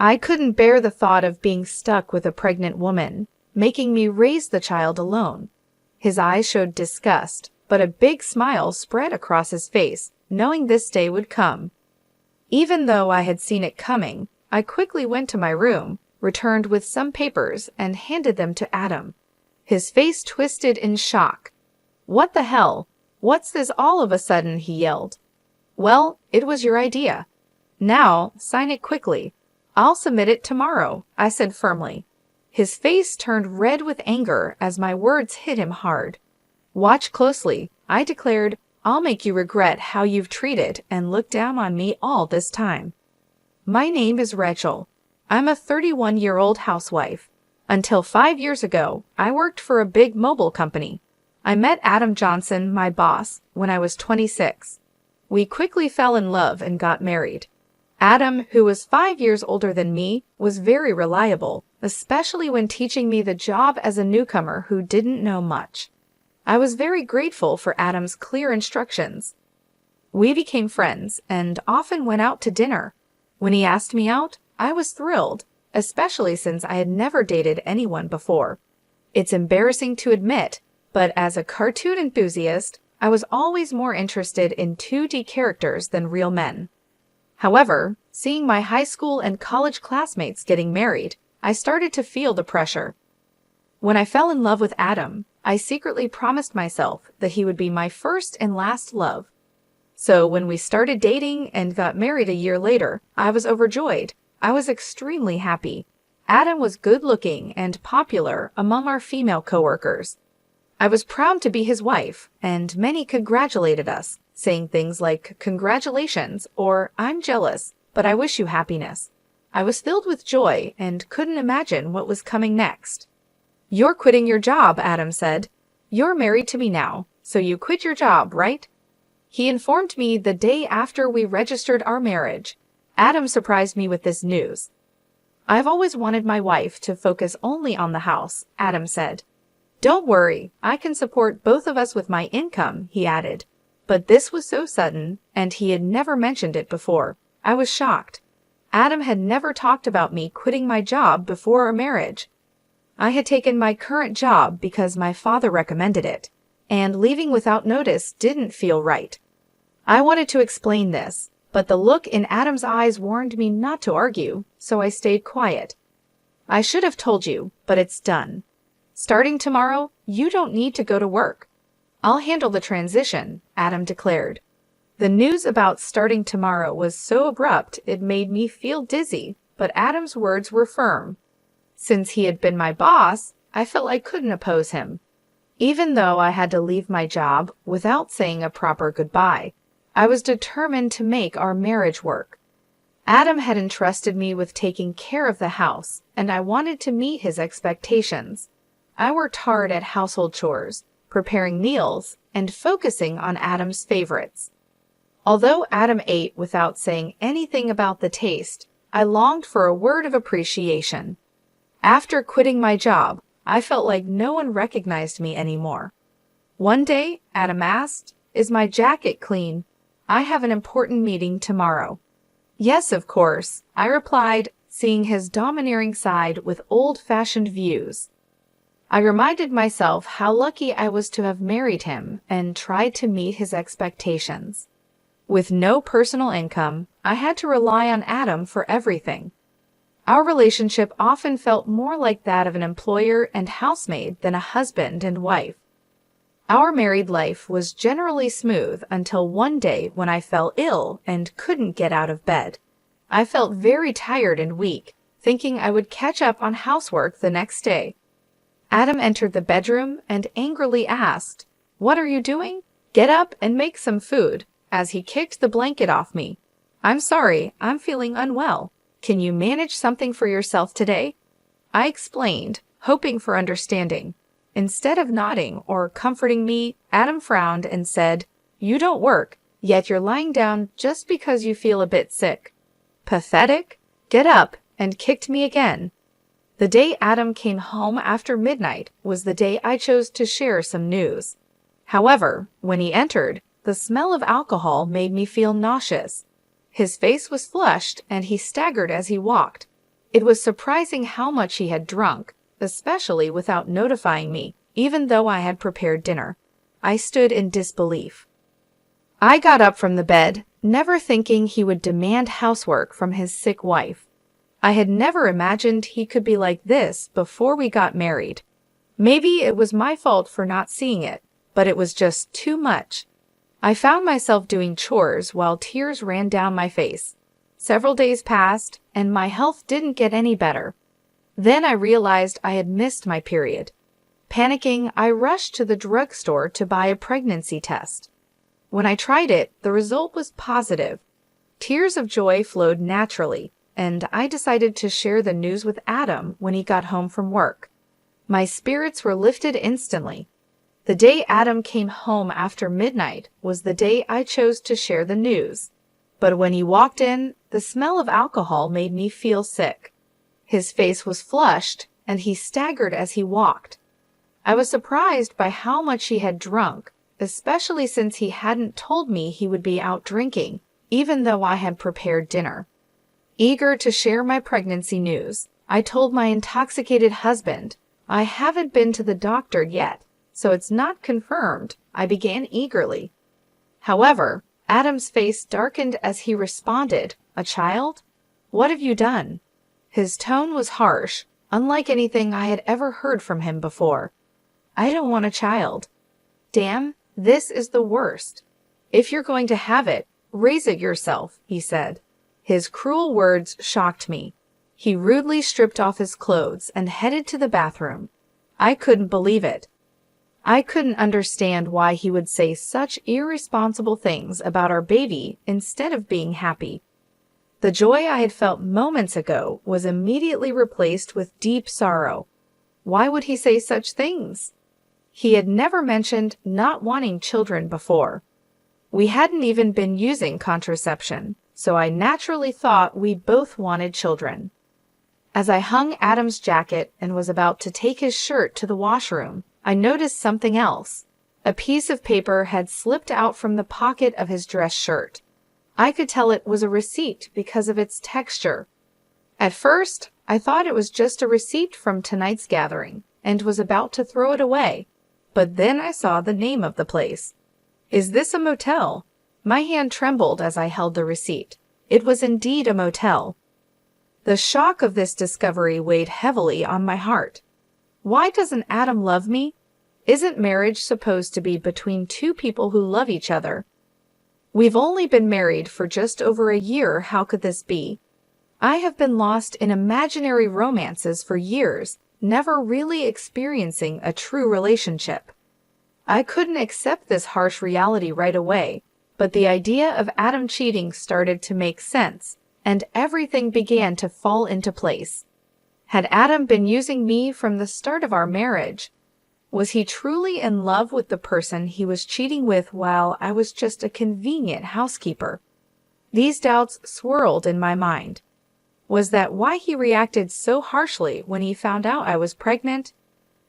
I couldn't bear the thought of being stuck with a pregnant woman, making me raise the child alone. His eyes showed disgust, but a big smile spread across his face, knowing this day would come. Even though I had seen it coming, I quickly went to my room, returned with some papers, and handed them to Adam. His face twisted in shock. "What the hell? What's this all of a sudden?" he yelled. "Well, it was your idea. Now, sign it quickly. I'll submit it tomorrow," I said firmly. His face turned red with anger as my words hit him hard. "Watch closely," I declared. "I'll make you regret how you've treated and looked down on me all this time. My name is Rachel. I'm a 31-year-old housewife. Until 5 years ago, I worked for a big mobile company. I met Adam Johnson, my boss, when I was 26. We quickly fell in love and got married. Adam, who was 5 years older than me, was very reliable, especially when teaching me the job as a newcomer who didn't know much. I was very grateful for Adam's clear instructions. We became friends and often went out to dinner. When he asked me out, I was thrilled, especially since I had never dated anyone before. It's embarrassing to admit, but as a cartoon enthusiast, I was always more interested in 2D characters than real men. However, seeing my high school and college classmates getting married, I started to feel the pressure. When I fell in love with Adam, I secretly promised myself that he would be my first and last love. So when we started dating and got married a year later, I was overjoyed. I was extremely happy. Adam was good-looking and popular among our female coworkers. I was proud to be his wife, and many congratulated us, saying things like, "Congratulations," or "I'm jealous, but I wish you happiness." I was filled with joy and couldn't imagine what was coming next. "You're quitting your job," Adam said. "You're married to me now, so you quit your job, right?" He informed me the day after we registered our marriage. Adam surprised me with this news. "I've always wanted my wife to focus only on the house," Adam said. "Don't worry, I can support both of us with my income," he added. But this was so sudden, and he had never mentioned it before. I was shocked. Adam had never talked about me quitting my job before our marriage. I had taken my current job because my father recommended it, and leaving without notice didn't feel right. I wanted to explain this, but the look in Adam's eyes warned me not to argue, so I stayed quiet. "I should have told you, but it's done. Starting tomorrow, you don't need to go to work. I'll handle the transition," Adam declared. The news about starting tomorrow was so abrupt it made me feel dizzy, but Adam's words were firm. Since he had been my boss, I felt I couldn't oppose him. Even though I had to leave my job without saying a proper goodbye, I was determined to make our marriage work. Adam had entrusted me with taking care of the house, and I wanted to meet his expectations. I worked hard at household chores, preparing meals, and focusing on Adam's favorites. Although Adam ate without saying anything about the taste, I longed for a word of appreciation. After quitting my job, I felt like no one recognized me anymore. One day, Adam asked, "Is my jacket clean? I have an important meeting tomorrow." "Yes, of course," I replied, seeing his domineering side with old-fashioned views. I reminded myself how lucky I was to have married him and tried to meet his expectations. With no personal income, I had to rely on Adam for everything. Our relationship often felt more like that of an employer and housemaid than a husband and wife. Our married life was generally smooth until one day when I fell ill and couldn't get out of bed. I felt very tired and weak, thinking I would catch up on housework the next day. Adam entered the bedroom and angrily asked, "What are you doing? Get up and make some food," as he kicked the blanket off me. "I'm sorry, I'm feeling unwell. Can you manage something for yourself today?" I explained, hoping for understanding. Instead of nodding or comforting me, Adam frowned and said, "You don't work, yet you're lying down just because you feel a bit sick. Pathetic? Get up," and kicked me again. The day Adam came home after midnight was the day I chose to share some news. However, when he entered, the smell of alcohol made me feel nauseous. His face was flushed and he staggered as he walked. It was surprising how much he had drunk, especially without notifying me, even though I had prepared dinner. I stood in disbelief. I got up from the bed, never thinking he would demand housework from his sick wife. I had never imagined he could be like this before we got married. Maybe it was my fault for not seeing it, but it was just too much. I found myself doing chores while tears ran down my face. Several days passed, and my health didn't get any better. Then I realized I had missed my period. Panicking, I rushed to the drugstore to buy a pregnancy test. When I tried it, the result was positive. Tears of joy flowed naturally, and I decided to share the news with Adam when he got home from work. My spirits were lifted instantly. The day Adam came home after midnight was the day I chose to share the news. But when he walked in, the smell of alcohol made me feel sick. His face was flushed, and he staggered as he walked. I was surprised by how much he had drunk, especially since he hadn't told me he would be out drinking, even though I had prepared dinner. Eager to share my pregnancy news, I told my intoxicated husband, "I haven't been to the doctor yet, so it's not confirmed," I began eagerly. However, Adam's face darkened as he responded, "A child? What have you done?" His tone was harsh, unlike anything I had ever heard from him before. "I don't want a child." "Damn, this is the worst. If you're going to have it, raise it yourself," he said. His cruel words shocked me. He rudely stripped off his clothes and headed to the bathroom. I couldn't believe it. I couldn't understand why he would say such irresponsible things about our baby instead of being happy. The joy I had felt moments ago was immediately replaced with deep sorrow. Why would he say such things? He had never mentioned not wanting children before. We hadn't even been using contraception, so I naturally thought we both wanted children. As I hung Adam's jacket and was about to take his shirt to the washroom, I noticed something else. A piece of paper had slipped out from the pocket of his dress shirt. I could tell it was a receipt because of its texture. At first, I thought it was just a receipt from tonight's gathering and was about to throw it away. But then I saw the name of the place. "Is this a motel?" My hand trembled as I held the receipt. It was indeed a motel. The shock of this discovery weighed heavily on my heart. Why doesn't Adam love me? Isn't marriage supposed to be between two people who love each other? We've only been married for just over a year. How could this be? I have been lost in imaginary romances for years, never really experiencing a true relationship. I couldn't accept this harsh reality right away, but the idea of Adam cheating started to make sense, and everything began to fall into place. Had Adam been using me from the start of our marriage? Was he truly in love with the person he was cheating with while I was just a convenient housekeeper? These doubts swirled in my mind. Was that why he reacted so harshly when he found out I was pregnant?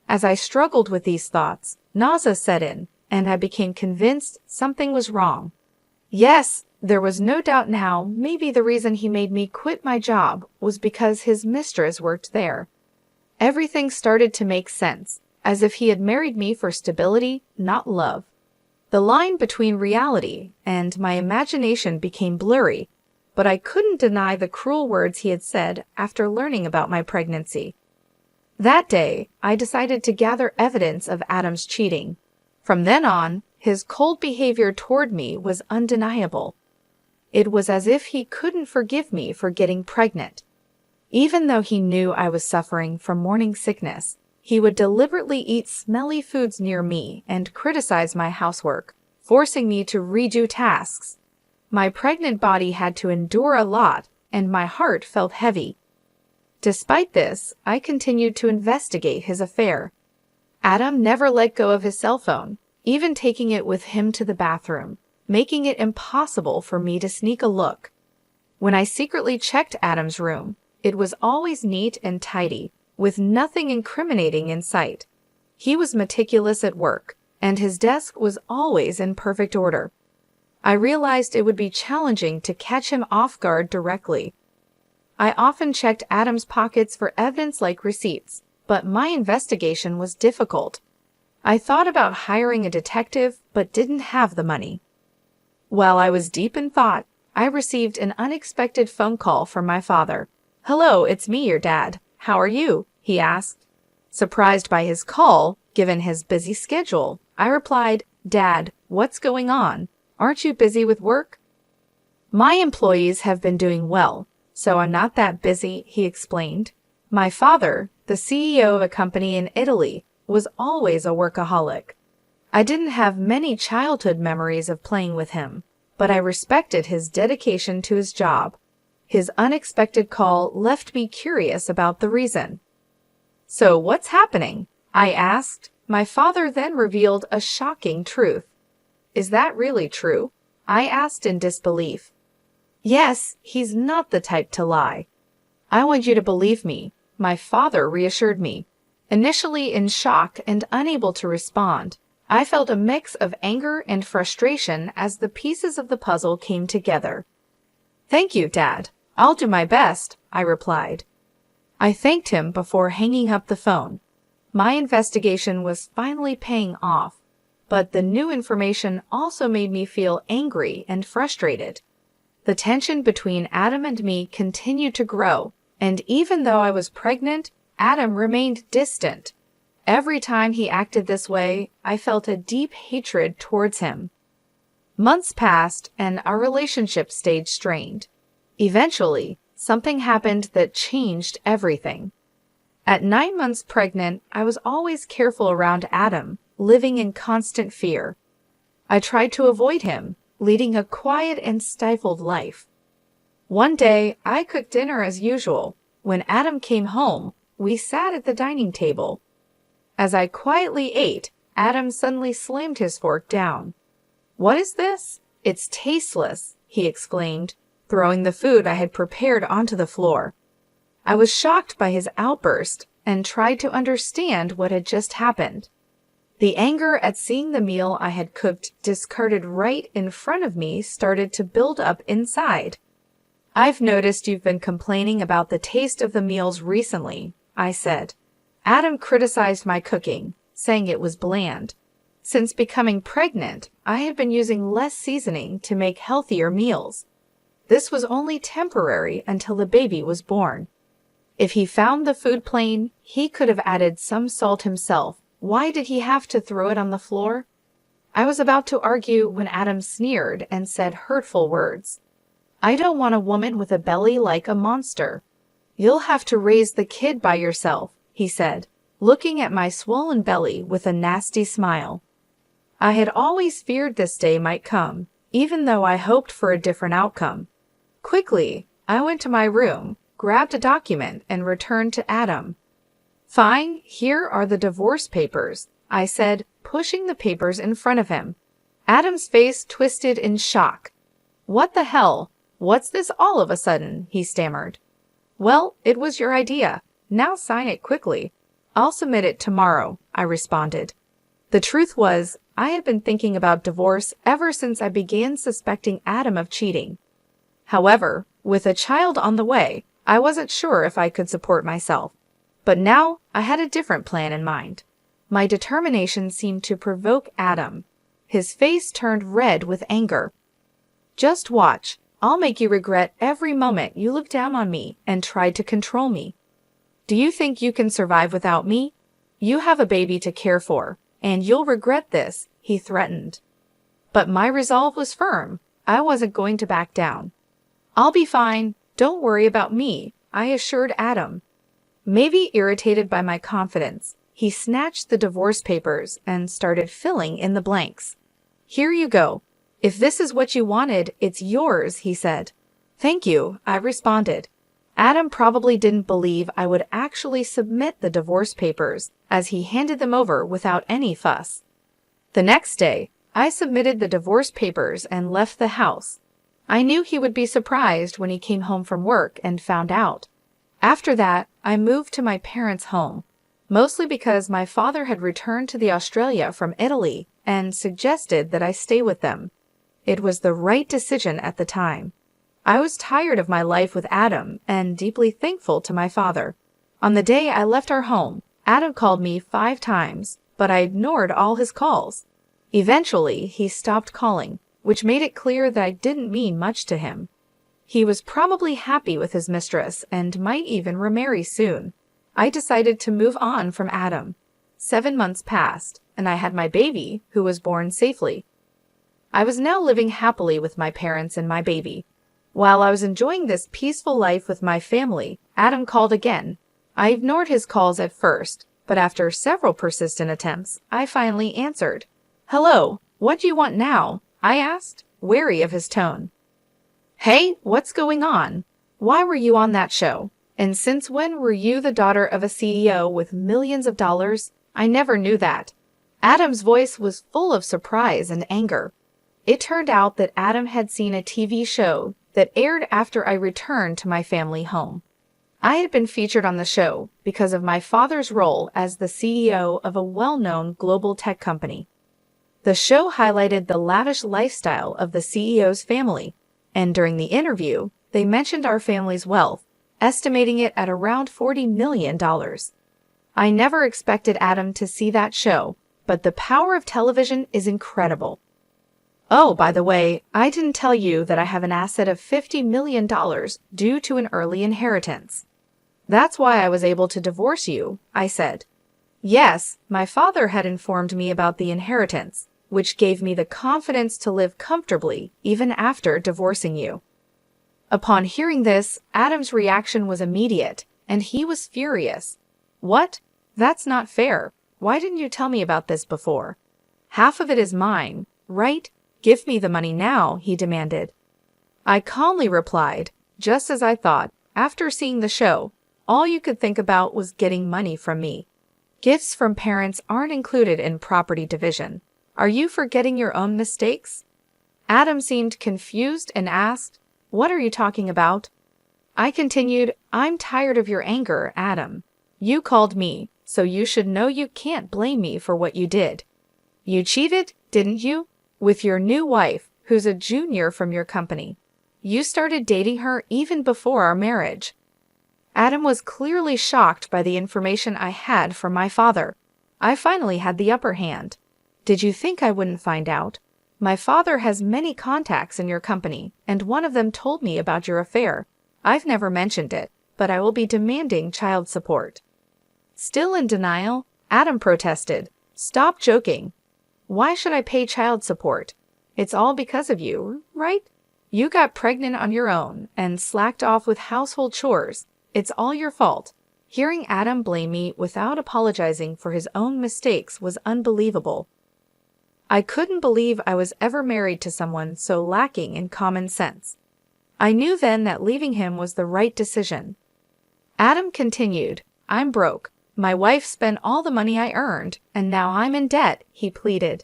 As I struggled with these thoughts, nausea set in, and I became convinced something was wrong. Yes, there was no doubt now maybe the reason he made me quit my job was because his mistress worked there. Everything started to make sense, as if he had married me for stability, not love. The line between reality and my imagination became blurry, but I couldn't deny the cruel words he had said after learning about my pregnancy. That day, I decided to gather evidence of Adam's cheating. From then on, his cold behavior toward me was undeniable. It was as if he couldn't forgive me for getting pregnant. Even though he knew I was suffering from morning sickness, he would deliberately eat smelly foods near me and criticize my housework, forcing me to redo tasks. My pregnant body had to endure a lot, and my heart felt heavy. Despite this, I continued to investigate his affair. Adam never let go of his cell phone, even taking it with him to the bathroom, making it impossible for me to sneak a look. When I secretly checked Adam's room, it was always neat and tidy, with nothing incriminating in sight. He was meticulous at work, and his desk was always in perfect order. I realized it would be challenging to catch him off guard directly. I often checked Adam's pockets for evidence like receipts, but my investigation was difficult. I thought about hiring a detective, but didn't have the money. While I was deep in thought, I received an unexpected phone call from my father. "Hello, it's me, your dad. How are you?" he asked. Surprised by his call, given his busy schedule, I replied, "Dad, what's going on? Aren't you busy with work?" "My employees have been doing well, so I'm not that busy," he explained. My father, the CEO of a company in Italy, was always a workaholic. I didn't have many childhood memories of playing with him, but I respected his dedication to his job. His unexpected call left me curious about the reason. "So what's happening?" I asked. My father then revealed a shocking truth. "Is that really true?" I asked in disbelief. "Yes, he's not the type to lie." "I want you to believe me," my father reassured me. Initially in shock and unable to respond, I felt a mix of anger and frustration as the pieces of the puzzle came together. "Thank you, Dad. I'll do my best," I replied. I thanked him before hanging up the phone. My investigation was finally paying off, but the new information also made me feel angry and frustrated. The tension between Adam and me continued to grow, and even though I was pregnant, Adam remained distant. Every time he acted this way, I felt a deep hatred towards him. Months passed, and our relationship stayed strained. Eventually, something happened that changed everything. At 9 months pregnant, I was always careful around Adam, living in constant fear. I tried to avoid him, leading a quiet and stifled life. One day, I cooked dinner as usual. When Adam came home, we sat at the dining table. As I quietly ate, Adam suddenly slammed his fork down. "What is this? It's tasteless," he exclaimed, throwing the food I had prepared onto the floor. I was shocked by his outburst and tried to understand what had just happened. The anger at seeing the meal I had cooked discarded right in front of me started to build up inside. "I've noticed you've been complaining about the taste of the meals recently," I said. Adam criticized my cooking, saying it was bland. Since becoming pregnant, I had been using less seasoning to make healthier meals. This was only temporary until the baby was born. If he found the food plain, he could have added some salt himself. Why did he have to throw it on the floor? I was about to argue when Adam sneered and said hurtful words. "I don't want a woman with a belly like a monster. You'll have to raise the kid by yourself," he said, looking at my swollen belly with a nasty smile. I had always feared this day might come, even though I hoped for a different outcome. Quickly, I went to my room, grabbed a document, and returned to Adam. "Fine, here are the divorce papers," I said, pushing the papers in front of him. Adam's face twisted in shock. "What the hell? What's this all of a sudden?" he stammered. "Well, it was your idea. Now sign it quickly." "I'll submit it tomorrow," I responded. The truth was, I had been thinking about divorce ever since I began suspecting Adam of cheating. However, with a child on the way, I wasn't sure if I could support myself. But now I had a different plan in mind. My determination seemed to provoke Adam. His face turned red with anger. "Just watch. I'll make you regret every moment you looked down on me and tried to control me. Do you think you can survive without me? You have a baby to care for, and you'll regret this," he threatened. But my resolve was firm. I wasn't going to back down. "I'll be fine. Don't worry about me," I assured Adam. Maybe irritated by my confidence, he snatched the divorce papers and started filling in the blanks. "Here you go. If this is what you wanted, it's yours," he said. "Thank you," I responded. Adam probably didn't believe I would actually submit the divorce papers, as he handed them over without any fuss. The next day, I submitted the divorce papers and left the house. I knew he would be surprised when he came home from work and found out. After that, I moved to my parents' home, mostly because my father had returned to Australia from Italy and suggested that I stay with them. It was the right decision at the time. I was tired of my life with Adam and deeply thankful to my father. On the day I left our home, Adam called me 5 times, but I ignored all his calls. Eventually, he stopped calling, which made it clear that I didn't mean much to him. He was probably happy with his mistress and might even remarry soon. I decided to move on from Adam. 7 months passed, and I had my baby, who was born safely. I was now living happily with my parents and my baby. While I was enjoying this peaceful life with my family, Adam called again. I ignored his calls at first, but after several persistent attempts, I finally answered. "Hello, what do you want now?" I asked, wary of his tone. "Hey, what's going on? Why were you on that show? And since when were you the daughter of a CEO with millions of dollars? I never knew that." Adam's voice was full of surprise and anger. It turned out that Adam had seen a TV show that aired after I returned to my family home. I had been featured on the show because of my father's role as the CEO of a well-known global tech company. The show highlighted the lavish lifestyle of the CEO's family, and during the interview, they mentioned our family's wealth, estimating it at around $40 million. I never expected Adam to see that show, but the power of television is incredible. Oh, by the way, I didn't tell you that I have an asset of $50 million due to an early inheritance. That's why I was able to divorce you, I said. Yes, my father had informed me about the inheritance, which gave me the confidence to live comfortably even after divorcing you. Upon hearing this, Adam's reaction was immediate, and he was furious. What? That's not fair. Why didn't you tell me about this before? Half of it is mine, right? Give me the money now, he demanded. I calmly replied, just as I thought, after seeing the show, all you could think about was getting money from me. Gifts from parents aren't included in property division. Are you forgetting your own mistakes? Adam seemed confused and asked, "What are you talking about?" I continued, "I'm tired of your anger, Adam. You called me, so you should know you can't blame me for what you did. You cheated, didn't you? With your new wife, who's a junior from your company. You started dating her even before our marriage." Adam was clearly shocked by the information I had from my father. I finally had the upper hand. "Did you think I wouldn't find out? My father has many contacts in your company, and one of them told me about your affair. I've never mentioned it, but I will be demanding child support." Still in denial, Adam protested, "Stop joking. Why should I pay child support? It's all because of you, right? You got pregnant on your own and slacked off with household chores. It's all your fault." Hearing Adam blame me without apologizing for his own mistakes was unbelievable. I couldn't believe I was ever married to someone so lacking in common sense. I knew then that leaving him was the right decision. Adam continued, "I'm broke. My wife spent all the money I earned, and now I'm in debt," he pleaded.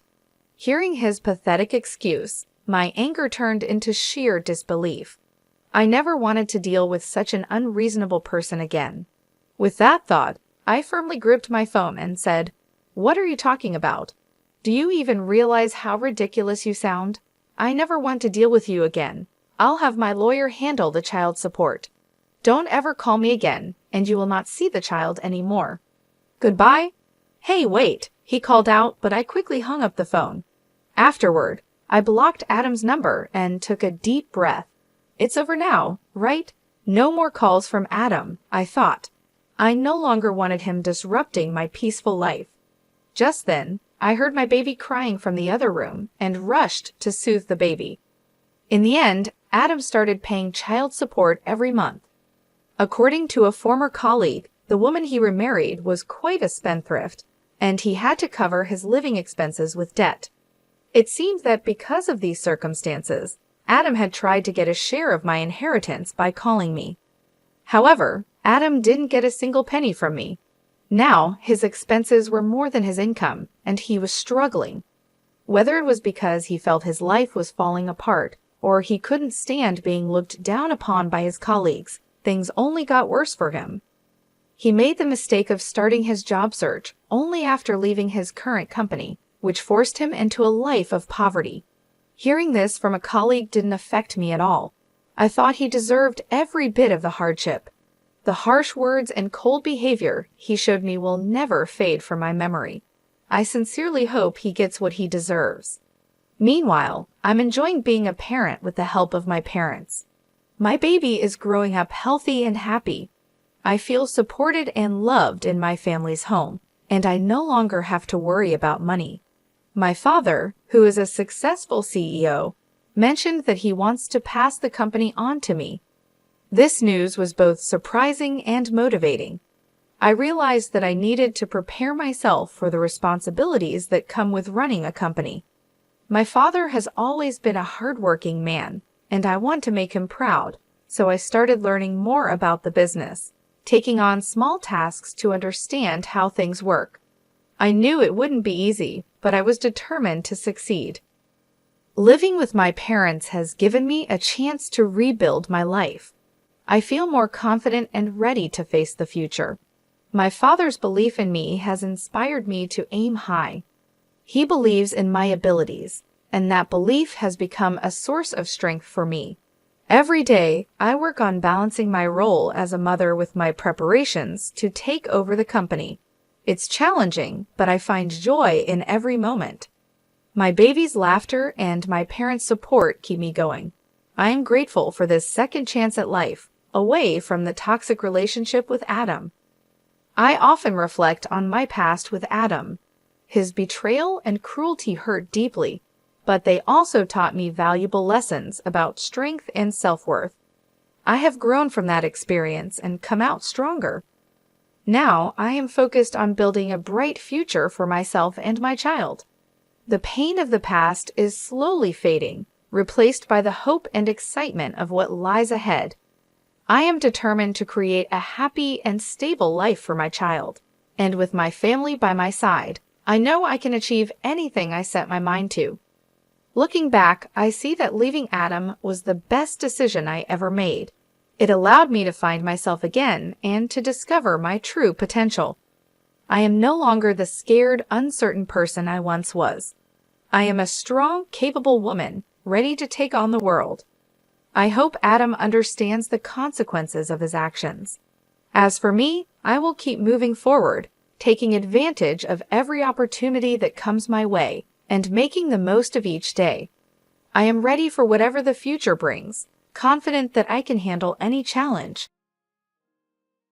Hearing his pathetic excuse, my anger turned into sheer disbelief. I never wanted to deal with such an unreasonable person again. With that thought, I firmly gripped my phone and said, "What are you talking about? Do you even realize how ridiculous you sound? I never want to deal with you again. I'll have my lawyer handle the child support. Don't ever call me again, and you will not see the child anymore. Goodbye." "Hey, wait," he called out, but I quickly hung up the phone. Afterward, I blocked Adam's number and took a deep breath. It's over now, right? No more calls from Adam, I thought. I no longer wanted him disrupting my peaceful life. Just then, I heard my baby crying from the other room and rushed to soothe the baby. In the end, Adam started paying child support every month. According to a former colleague, the woman he remarried was quite a spendthrift, and he had to cover his living expenses with debt. It seemed that because of these circumstances, Adam had tried to get a share of my inheritance by calling me. However, Adam didn't get a single penny from me. Now, his expenses were more than his income, and he was struggling. Whether it was because he felt his life was falling apart, or he couldn't stand being looked down upon by his colleagues, things only got worse for him. He made the mistake of starting his job search only after leaving his current company, which forced him into a life of poverty. Hearing this from a colleague didn't affect me at all. I thought he deserved every bit of the hardship. The harsh words and cold behavior he showed me will never fade from my memory. I sincerely hope he gets what he deserves. Meanwhile, I'm enjoying being a parent with the help of my parents. My baby is growing up healthy and happy. I feel supported and loved in my family's home, and I no longer have to worry about money. My father, who is a successful CEO, mentioned that he wants to pass the company on to me. This news was both surprising and motivating. I realized that I needed to prepare myself for the responsibilities that come with running a company. My father has always been a hardworking man, and I want to make him proud, so I started learning more about the business, taking on small tasks to understand how things work. I knew it wouldn't be easy, but I was determined to succeed. Living with my parents has given me a chance to rebuild my life. I feel more confident and ready to face the future. My father's belief in me has inspired me to aim high. He believes in my abilities, and that belief has become a source of strength for me. Every day, I work on balancing my role as a mother with my preparations to take over the company. It's challenging, but I find joy in every moment. My baby's laughter and my parents' support keep me going. I am grateful for this second chance at life, away from the toxic relationship with Adam. I often reflect on my past with Adam. His betrayal and cruelty hurt deeply, but they also taught me valuable lessons about strength and self-worth. I have grown from that experience and come out stronger. Now I am focused on building a bright future for myself and my child. The pain of the past is slowly fading, replaced by the hope and excitement of what lies ahead. I am determined to create a happy and stable life for my child, and with my family by my side, I know I can achieve anything I set my mind to. Looking back, I see that leaving Adam was the best decision I ever made. It allowed me to find myself again and to discover my true potential. I am no longer the scared, uncertain person I once was. I am a strong, capable woman, ready to take on the world. I hope Adam understands the consequences of his actions. As for me, I will keep moving forward, taking advantage of every opportunity that comes my way and making the most of each day. I am ready for whatever the future brings, confident that I can handle any challenge.